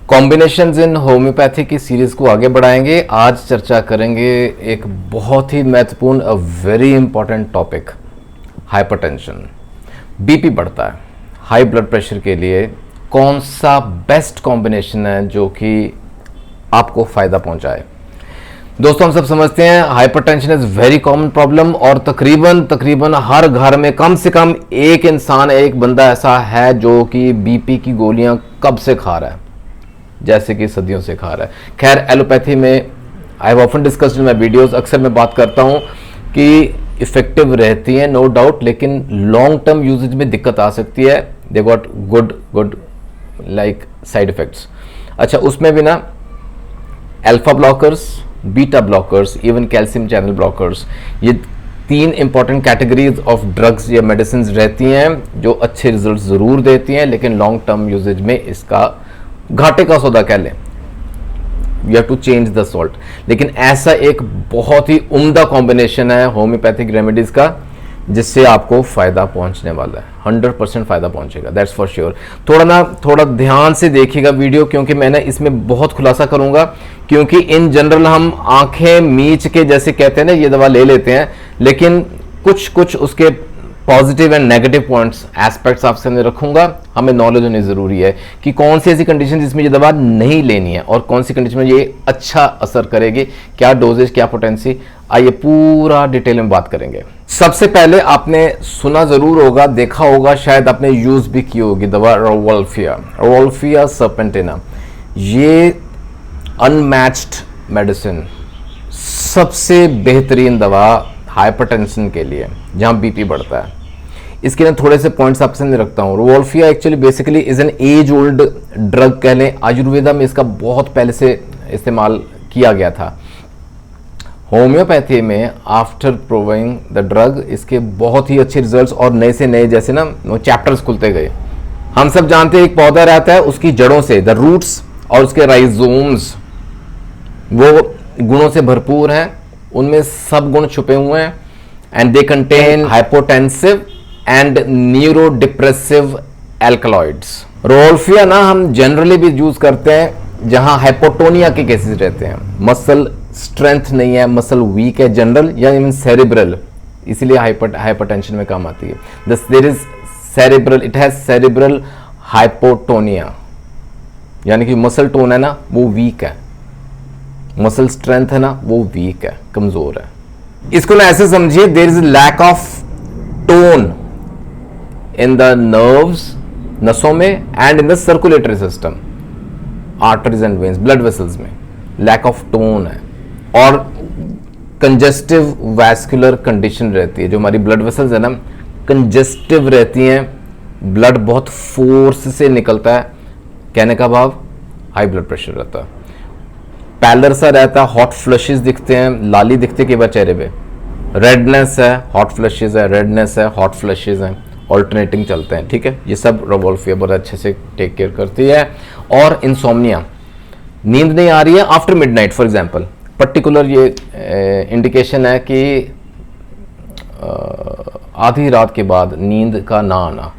Combinations इन homeopathy की series को आगे बढ़ाएंगे। आज चर्चा करेंगे एक बहुत ही महत्वपूर्ण very important topic, hypertension. BP बढ़ता है, हाई ब्लड प्रेशर के लिए कौन सा बेस्ट कॉम्बिनेशन है जो कि आपको फायदा पहुंचाए। दोस्तों, हम सब समझते हैं hypertension is very common problem और तकरीबन हर घर में कम से कम एक इंसान, एक बंदा ऐसा है जो कि बीपी की गोलियां कब से खा रहा है, जैसे कि सदियों से खा रहा है। खैर, एलोपैथी में I have often discussed in my videos, अक्सर मैं बात करता हूं कि इफेक्टिव रहती है नो डाउट, लेकिन लॉन्ग टर्म यूजेज में दिक्कत आ सकती है। They got good like side effects. अच्छा, उसमें भी ना alpha blockers, beta blockers, even calcium channel blockers, ये तीन इंपॉर्टेंट कैटेगरीज ऑफ ड्रग्स या मेडिसिन रहती हैं जो अच्छे रिजल्ट जरूर देती हैं, लेकिन लॉन्ग टर्म यूजेज में इसका घाटे का सौदा कह लें। You have to change the salt. लेकिन ऐसा एक बहुत ही उम्दा कॉम्बिनेशन है होम्योपैथिक रेमेडीज का जिससे आपको फायदा पहुंचने वाला है, 100% फायदा पहुंचेगा, दैट्स फॉर श्योर। थोड़ा ध्यान से देखिएगा वीडियो, क्योंकि मैंने इसमें बहुत खुलासा करूंगा। क्योंकि इन जनरल हम आंखें मीच के जैसे कहते हैं ना, ये दवा ले लेते हैं, लेकिन कुछ उसके positive and negative points, aspects आपके सामने रखूंगा। हमें नॉलेज होनी जरूरी है कि कौन सी ऐसी कंडीशन जिसमें ये दवा नहीं लेनी है और कौन सी कंडीशन में ये अच्छा असर करेगी, क्या डोजेज, क्या पोटेंसी। आइए पूरा डिटेल में बात करेंगे। सबसे पहले आपने सुना जरूर होगा, देखा होगा, शायद आपने यूज भी की होगी दवा रोवोल्फिया सर्पेंटिना। ये अनमैच्ड मेडिसिन, सबसे बेहतरीन दवा हाइपरटेंशन के लिए जहां बीपी बढ़ता है। इसके ना थोड़े से पॉइंट्स आपसे नहीं रखता हूं। Rauwolfia actually basically is an age old drug कह लें। आयुर्वेदा में इसका बहुत पहले से इस्तेमाल किया गया था। होम्योपैथी में आफ्टर प्रूविंग द ड्रग इसके बहुत ही अच्छे रिजल्ट्स और नए से नए जैसे ना चैप्टर्स खुलते गए। हम सब जानते हैं एक पौधा रहता है, उसकी जड़ों से द रूट्स और उसके राइजोम्स वो गुणों से भरपूर हैं, उनमें सब गुण छुपे हुए हैं। And they contain hypotensive and neurodepressive alkaloids. Rauwolfia ना हम जनरली भी यूज करते हैं जहां हाइपोटोनिया के केसेस रहते हैं, मसल स्ट्रेंथ नहीं है, मसल वीक है जनरल या इवन सेरिब्रल, इसीलिए हाइपरटेंशन में काम आती है। There is cerebral, it has cerebral hypotonia, यानी कि मसल टोन है ना वो वीक है, मसल स्ट्रेंथ है ना वो वीक है, कमजोर है। इसको ना ऐसे समझिए, there is lack of tone in the nerves, नसों में, and in the circulatory system, arteries and veins, blood vessels में लैक ऑफ टोन है। और कंजेस्टिव वैस्कुलर कंडीशन रहती है, जो हमारी ब्लड वेसल्स है ना कंजेस्टिव रहती हैं, ब्लड बहुत फोर्स से निकलता है, कहने का भाव हाई ब्लड प्रेशर रहता है। पैलर सा रहता है, हॉट फ्लशेस दिखते हैं, लाली दिखते कई बार चेहरे पे, रेडनेस है, हॉट फ्लशेस है, रेडनेस है, हॉट फ्लशेस हैं, ऑल्टरनेटिंग चलते हैं, ठीक है। ये सब रोवोल्फिया बहुत अच्छे से टेक केयर करती है। और इंसोम्निया, नींद नहीं आ रही है after midnight for example, particular ये इंडिकेशन है कि आधी रात के बाद नींद का ना आना,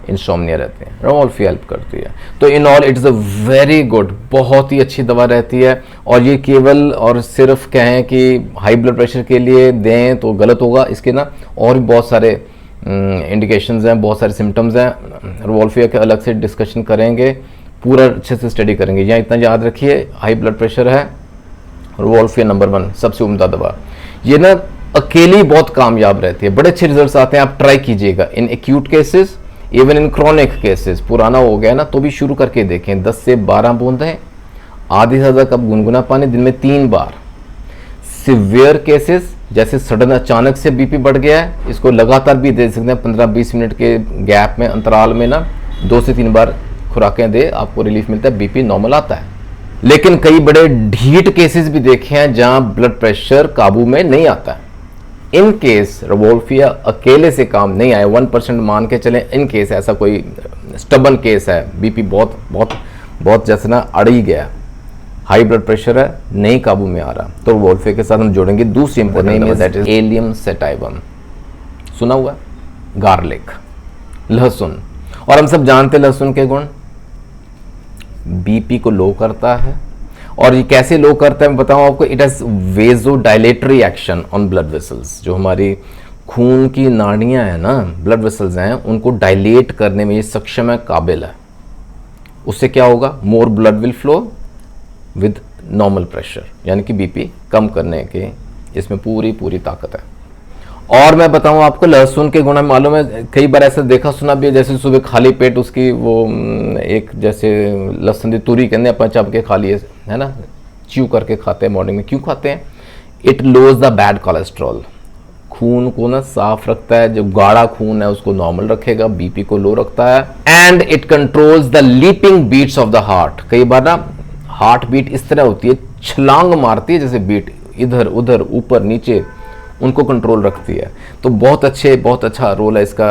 इंसोम्निया रहते हैं, रोवोल्फिया हेल्प करती है। तो in all it is a very good, बहुत ही अच्छी दवा रहती है। और ये केवल और सिर्फ कहें कि हाई ब्लड प्रेशर के लिए दें तो गलत होगा। इसके ना और भी बहुत सारे इंडिकेशंस हैं, बहुत सारे सिम्टम्स हैं। रोवोल्फिया के अलग से डिस्कशन करेंगे, पूरा अच्छे से स्टडी करेंगे। यहाँ इतना याद रखिए, हाई ब्लड प्रेशर है, रोवोल्फिया नंबर 1 सबसे उम्दा दवा। ये ना अकेली बहुत कामयाब रहती है, बड़े अच्छे रिजल्ट्स आते हैं, आप ट्राई कीजिएगा in acute cases, even in chronic cases. पुराना हो गया ना तो भी शुरू करके देखें, 10 से 12 बूंदें, आधी से ज़्यादा कप गुनगुना पानी, दिन में 3 बार। सिवियर केसेस जैसे सडन अचानक से बीपी बढ़ गया है, इसको लगातार भी दे सकते हैं, 15-20 मिनट के गैप में, अंतराल में ना 2 से 3 बार खुराकें दे, आपको रिलीफ मिलता है, बीपी नॉर्मल आता है। लेकिन कई बड़े ढीठ केसेस भी देखे हैं जहां ब्लड प्रेशर काबू में नहीं आता है। इन केस रोवोल्फिया अकेले से काम नहीं आए, 1% मान के चलें। इन केस ऐसा कोई स्टबन केस है, बीपी बहुत जैसे ना अड़ ही गया, हाई ब्लड प्रेशर है, नहीं काबू में आ रहा, तो रोवोल्फिया के साथ हम जोड़ेंगे दूसरी इंपॉर्टेंट दवा, दैट इज एलियम सेटाइवम। सुना हुआ? गार्लिक, लहसुन। और हम सब जानते हैं लहसुन के गुण, बीपी को लो करता है। और ये कैसे लो करता है मैं बताऊं आपको, it has vasodilatory action on blood vessels. जो हमारी खून की नाड़ियां हैं ना, ब्लड वेसल्स हैं, उनको डायलेट करने में ये सक्षम है, काबिल है। उससे क्या होगा, more blood will flow with normal pressure, यानी कि बीपी कम करने के इसमें पूरी ताकत है। और मैं बताऊं आपको, लहसुन के गुण मालूम है, कई बार ऐसा देखा सुना भी है, जैसे सुबह खाली पेट उसकी वो एक जैसे लहसुन की तुरी कहते हैं, अपन चब के खा लिए है ना, च्यू करके खाते हैं मॉर्निंग में। क्यों खाते हैं? It lowers the bad cholesterol, खून को ना साफ रखता है, जो गाढ़ा खून है उसको नॉर्मल रखेगा, बीपी को लो रखता है। And it controls the leaping beats of the heart. कई बार ना हार्ट बीट इस तरह होती है, छलांग मारती है जैसे बीट, इधर उधर ऊपर नीचे, उनको कंट्रोल रखती है। तो बहुत अच्छा रोल है इसका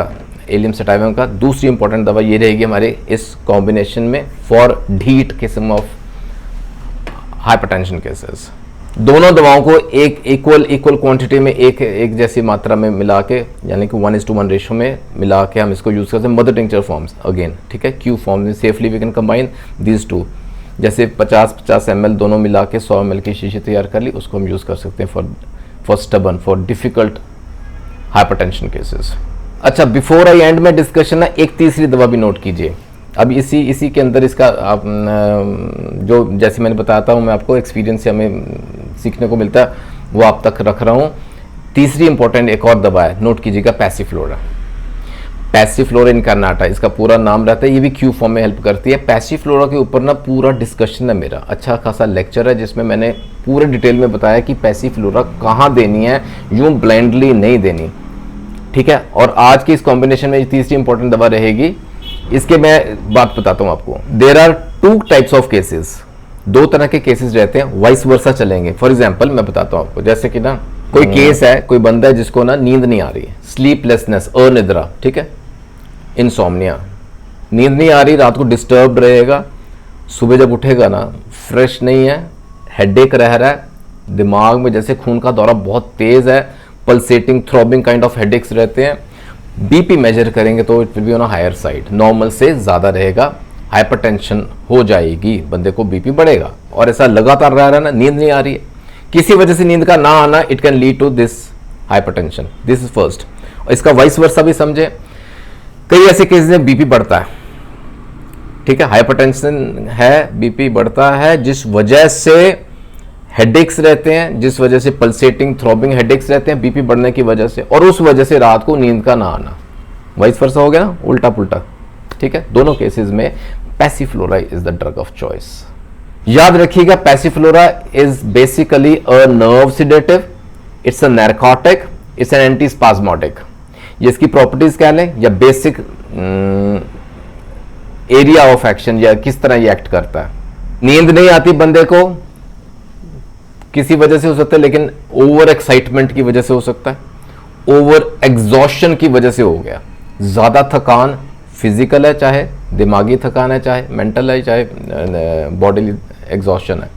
एलियम सेटाइवम का। दूसरी इंपॉर्टेंट दवा ये रहेगी हमारे इस कॉम्बिनेशन में फॉर ढीठ किस्म ऑफ हाइपरटेंशन केसेस। दोनों दवाओं को एक इक्वल क्वांटिटी में एक जैसी मात्रा में मिला के, यानी कि 1:1 रेशो में मिला के हम इसको यूज़ करते हैं। मदर टिंचर फॉर्म्स अगेन, ठीक है, क्यू फॉर्म में safely we can combine these two. जैसे 50 ml दोनों मिला के 100 ml की शीशी तैयार कर ली, उसको हम यूज़ कर सकते हैं for stubborn, for difficult hypertension cases. अच्छा, बिफोर आई एंड में डिस्कशन ना, एक तीसरी दवा भी नोट कीजिए। अब इसी के अंदर इसका आप जो जैसे मैंने बताता हूँ मैं आपको, एक्सपीरियंस से हमें सीखने को मिलता है, वो आप तक रख रहा हूँ। तीसरी इंपॉर्टेंट एक और दवा है, नोट कीजिएगा, पैसिफ्लोरा। पैसिफ्लोरा इनकार्नाटा इसका पूरा नाम रहता है, ये भी क्यू फॉर्म में हेल्प करती है। पैसिफ्लोरा के ऊपर ना पूरा डिस्कशन है मेरा, अच्छा खासा लेक्चर है जिसमें मैंने पूरे डिटेल में बताया कि पैसिफ्लोरा कहाँ देनी है, यूं ब्लाइंडली नहीं देनी, ठीक है। और आज की इस कॉम्बिनेशन में तीसरी इंपॉर्टेंट दवा रहेगी, इसके मैं बात बताता हूँ आपको। There are 2 types of cases, 2 तरह के केसेस रहते हैं, वाइस वर्सा चलेंगे। फॉर एग्जाम्पल मैं बताता हूँ आपको, जैसे कि ना कोई केस है, कोई बंदा है जिसको ना नींद नहीं आ रही है, स्लीपलेसनेस, अनिद्रा, ठीक है, इंसोम्निया, नींद नहीं आ रही, रात को डिस्टर्ब रहेगा, सुबह जब उठेगा ना फ्रेश नहीं है, हेडेक रह रहा है, दिमाग में जैसे खून का दौरा बहुत तेज है, pulsating throbbing kind of headaches रहते हैं। बीपी मेजर करेंगे तो it will be on a higher side, normal से ज़्यादा रहेगा, हाइपरटेंशन हो जाएगी, बंदे को बीपी बढ़ेगा। और ऐसा लगातार रह रहा है ना, नींद नहीं आ रही है, किसी वजह से नींद का ना आना, it can lead to this hypertension, this is first. और इसका वाइस वर्सा भी समझे, कई ऐसे केसेस में बीपी बढ़ता है, ठीक है, हाइपरटेंशन है, बीपी बढ़ता है, जिस वजह से हेडेक्स रहते हैं, जिस वजह से पल्सेटिंग थ्रॉबिंग हेडेक्स रहते हैं बीपी बढ़ने की वजह से, और उस वजह से रात को नींद का ना आना, वाइस वर्सा हो गया ना, उल्टा पुल्टा, ठीक है। दोनों केसेस में passiflora is the drug of choice. याद रखिएगा, passiflora is basically a nerve sedative, it's a narcotic, it's an antispasmodic. ये इसकी प्रॉपर्टीज क्या लें, या बेसिक एरिया ऑफ एक्शन, या किस तरह ये एक्ट करता है। नींद नहीं आती बंदे को, किसी वजह से हो सकता है, लेकिन ओवर एक्साइटमेंट की वजह से हो सकता है, ओवर एग्जॉशन की वजह से हो गया, ज्यादा थकान, फिजिकल है चाहे दिमागी थकान है, चाहे मेंटल है, चाहे बॉडी एग्जॉशन है,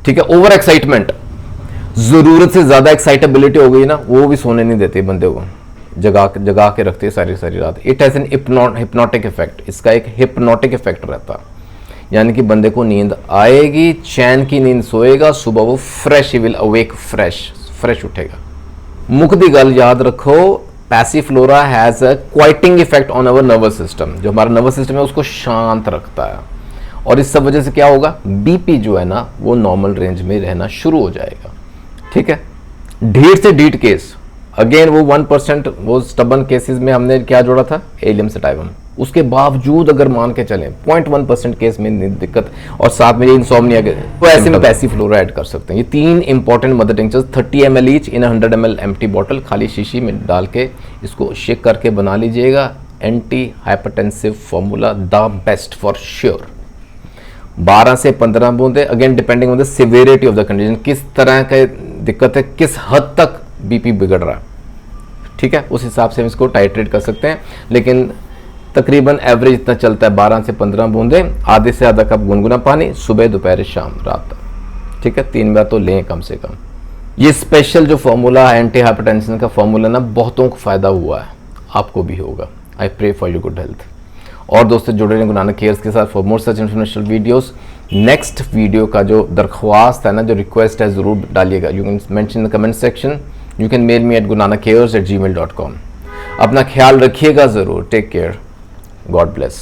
ठीक है। ओवर एक्साइटमेंट, जरूरत से ज्यादा एक्साइटेबिलिटी हो गई ना, वो भी सोने नहीं देती बंदे को, जगा के रखती है सारी रात। It has an hypnotic effect, इसका एक हिप्नोटिक इफेक्ट रहता है, यानी कि बंदे को नींद आएगी, चैन की नींद सोएगा, सुबह वो fresh, he will awake fresh उठेगा। मुख्य गल याद रखो, passiflora has a quieting effect on our nervous system, जो हमारा नर्वस सिस्टम है उसको शांत रखता है, और इस सब वजह से क्या होगा, बीपी जो है ना वो नॉर्मल रेंज में रहना शुरू हो जाएगा, ठीक है। ढीठ से ढीठ केस, अगेन वो 1%, वो स्टबन केसेस में हमने क्या जोड़ा था, एलियम सेटाइवम, उसके बावजूद अगर मान के चलें 0.1% केस में दिक्कत, और साथ में ये इंसोम्निया के, तो ऐसे में पैसिफ्लोरा ऐड कर सकते हैं। ये 3 important mother tinctures, 30 ml each in 100 ml empty bottle, खाली शीशी में डाल के इसको शेक करके बना लीजिएगा। Anti hypertensive formula, the best for sure. 12 से 15 बूंदे, again depending on the severity of the condition, किस तरह की दिक्कत है, किस हद तक बीपी बिगड़ रहा है, ठीक है, उस हिसाब से हम इसको टाइट्रेट कर सकते हैं। लेकिन तकरीबन एवरेज इतना चलता है, 12 से 15 बूंदे, आधे से आधा कप गुनगुना पानी, सुबह दोपहर शाम रात तक, ठीक है, 3 बार तो लें कम से कम। ये स्पेशल जो फॉर्मूला है एंटी हाइपरटेंशन का फॉर्मूला ना, बहुतों को फायदा हुआ है, आपको भी होगा। I pray for your good health. और दोस्तों जुड़े रहें गुरु नानक केयर्स के साथ for more such informational videos. Next video का जो दरख्वास्त है ना, जो रिक्वेस्ट है, ज़रूर डालिएगा। You can mention in the comment section, you can mail me at gurunanakkayers@gmail.com। अपना ख्याल रखिएगा ज़रूर। Take care, God bless.